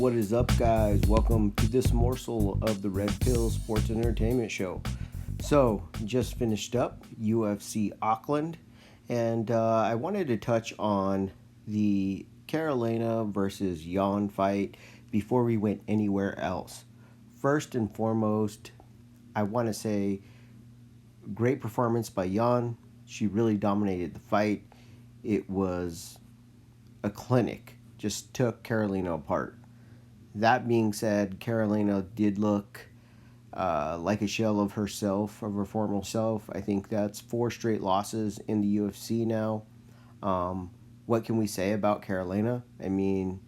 What is up, guys? Welcome to this morsel of the Red Pill Sports Entertainment Show. So, just finished up UFC Auckland, and I wanted to touch on the Carolina versus Jan fight before we went anywhere else. First and foremost, I want to say great performance by Jan. She really dominated the fight. It was a clinic, just took Carolina apart. That being said, Carolina did look like a shell of herself, of her former self. I think that's 4 straight losses in the UFC now. What can we say about Carolina? I mean,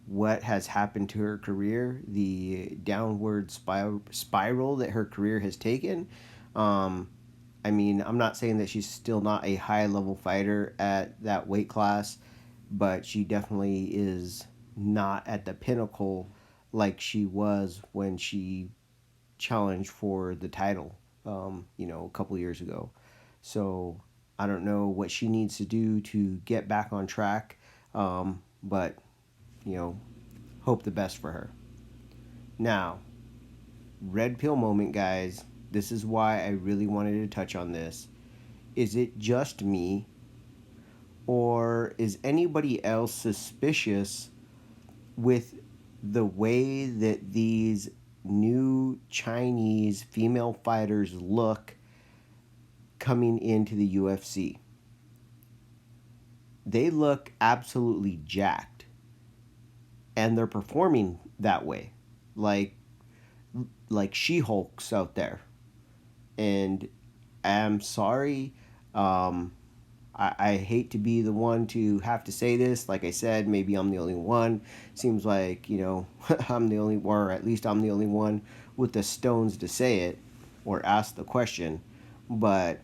what has happened to her career, the downward spiral that her career has taken. I mean, I'm not saying that she's still not a high-level fighter at that weight class, but she definitely is not at the pinnacle like she was when she challenged for the title, a couple years ago. So I don't know what she needs to do to get back on track, but, hope the best for her. Now, red pill moment, guys. This is why I really wanted to touch on this. Is it just me, or is anybody else suspicious with the way that these new Chinese female fighters look coming into the UFC? They look absolutely jacked, and they're performing that way, like She-Hulks out there. And I'm sorry, I hate to be the one to have to say this. Like I said, maybe I'm the only one. Seems like, I'm the only, or at least I'm the only one with the stones to say it or ask the question. But,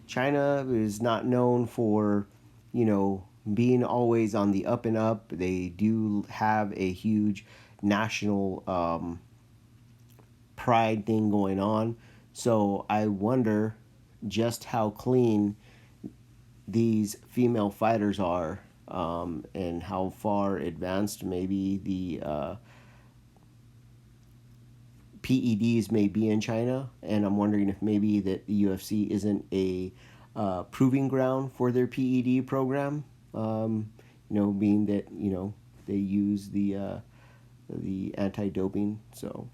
China is not known for, being always on the up and up. They do have a huge national pride thing going on. So I wonder just how clean these female fighters are, and how far advanced maybe the PEDs may be in China. And I'm wondering if maybe that the UFC isn't a proving ground for their PED program, being that, they use the anti-doping. So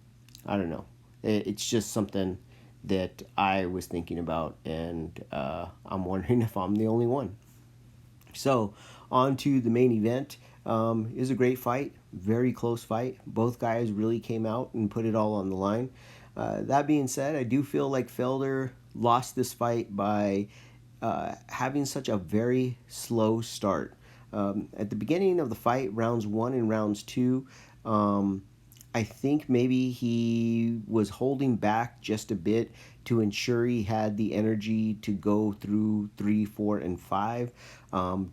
I don't know. It's just something that I was thinking about, and I'm wondering if I'm the only one. So, on to the main event. It was a great fight, very close fight. Both guys really came out and put it all on the line. That being said, I do feel like Felder lost this fight by having such a very slow start. At the beginning of the fight, rounds 1 and rounds 2, I think maybe he was holding back just a bit to ensure he had the energy to go through 3, 4, and 5.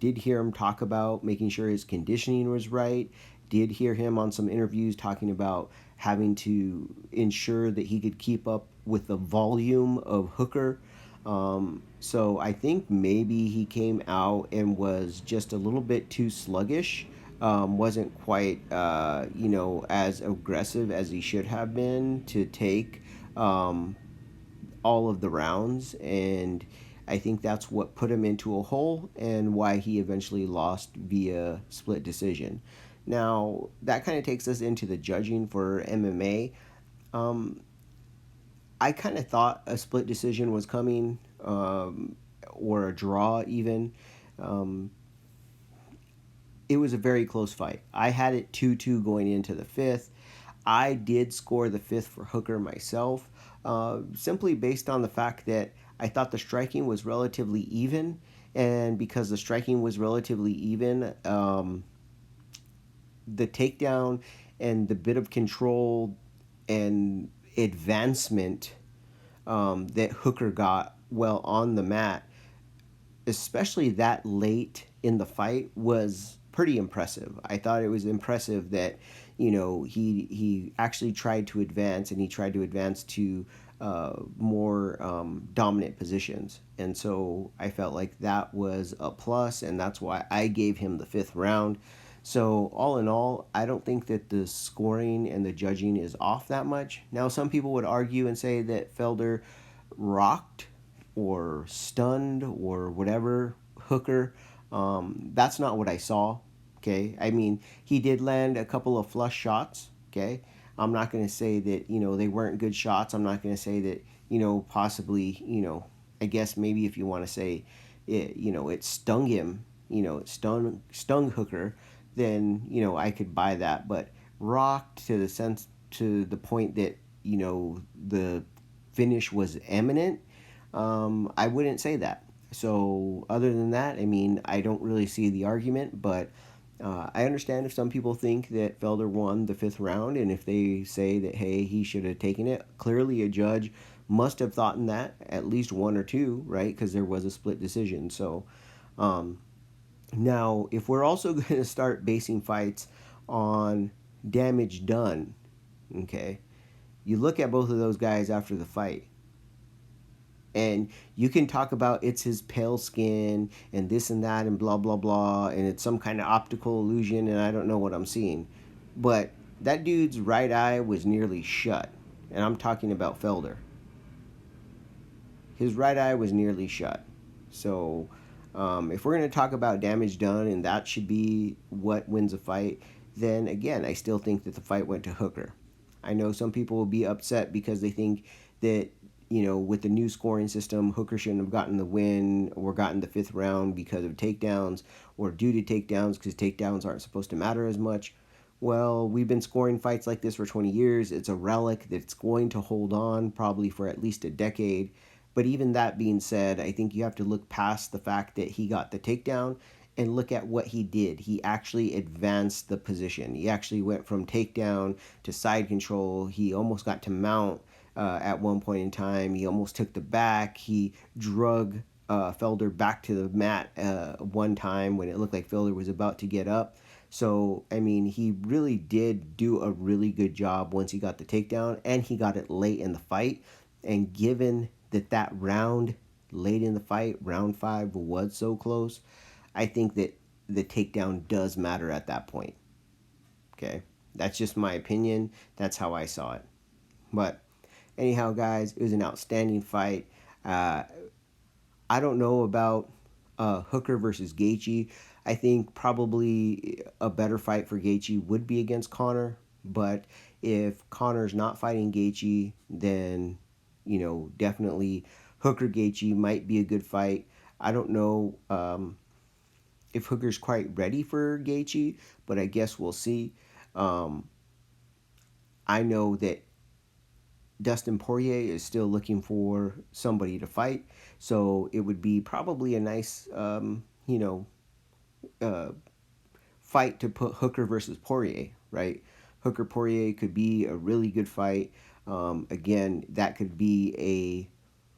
Did hear him talk about making sure his conditioning was right. Did hear him on some interviews talking about having to ensure that he could keep up with the volume of Hooker. So I think maybe he came out and was just a little bit too sluggish. Wasn't quite, as aggressive as he should have been to take all of the rounds. And I think that's what put him into a hole and why he eventually lost via split decision. Now, that kind of takes us into the judging for MMA. I kind of thought a split decision was coming, or a draw even. It was a very close fight. I had it 2-2 going into the 5th. I did score the 5th for Hooker myself, simply based on the fact that I thought the striking was relatively even. And because the striking was relatively even, the takedown and the bit of control and advancement that Hooker got well on the mat, especially that late in the fight, was pretty impressive. I thought it was impressive that, he actually tried to advance, and he tried to advance to more dominant positions. And so I felt like that was a plus, and that's why I gave him the 5th round. So all in all, I don't think that the scoring and the judging is off that much. Now, some people would argue and say that Felder rocked or stunned or whatever Hooker. That's not what I saw. Okay, I mean, he did land a couple of flush shots. Okay, I'm not going to say that they weren't good shots. I'm not going to say that possibly I guess maybe if you want to say it stung him, it stung Hooker, then I could buy that. But rocked to the point that the finish was imminent, I wouldn't say that. So other than that, I mean, I don't really see the argument, but I understand if some people think that Felder won the fifth round, and if they say that, hey, he should have taken it. Clearly, a judge must have thought in that, at least one or two, right? Because there was a split decision. So um, now, if we're also going to start basing fights on damage done, okay, you look at both of those guys after the fight, and you can talk about it's his pale skin and this and that and blah blah blah, and it's some kind of optical illusion and I don't know what I'm seeing, but that dude's right eye was nearly shut, and I'm talking about Felder. His right eye was nearly shut. So if we're going to talk about damage done and that should be what wins a fight, then again, I still think that the fight went to Hooker. I know some people will be upset because they think that, with the new scoring system, Hooker shouldn't have gotten the win or gotten the fifth round because of takedowns or due to takedowns, because takedowns aren't supposed to matter as much. Well, we've been scoring fights like this for 20 years. It's a relic that's going to hold on probably for at least a decade. But even that being said, I think you have to look past the fact that he got the takedown and look at what he did. He actually advanced the position. He actually went from takedown to side control. He almost got to mount at one point in time. He almost took the back. He drug Felder back to the mat one time when it looked like Felder was about to get up. So, I mean, he really did do a really good job once he got the takedown, and he got it late in the fight. And given that round late in the fight, round 5, was so close, I think that the takedown does matter at that point. Okay? That's just my opinion. That's how I saw it. But anyhow, guys, it was an outstanding fight. Uh, I don't know about Hooker versus Gaethje. I think probably a better fight for Gaethje would be against Conor. But if Conor's not fighting Gaethje, then definitely Hooker Gaethje might be a good fight. I don't know if Hooker's quite ready for Gaethje, but I guess we'll see. Um, I know that Dustin Poirier is still looking for somebody to fight, so it would be probably a nice, uh, fight to put Hooker versus Poirier, right? Hooker Poirier could be a really good fight. Again, that could be a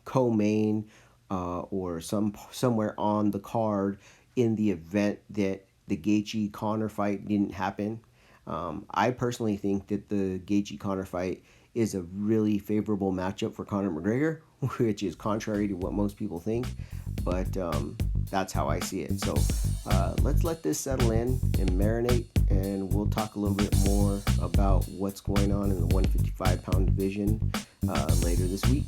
co-main or somewhere on the card in the event that the Gaethje Conor fight didn't happen. I personally think that the Gaethje Conor fight is a really favorable matchup for Conor McGregor, which is contrary to what most people think, but that's how I see it. So let's let this settle in and marinate, and we'll talk a little bit more about what's going on in the 155-pound division later this week.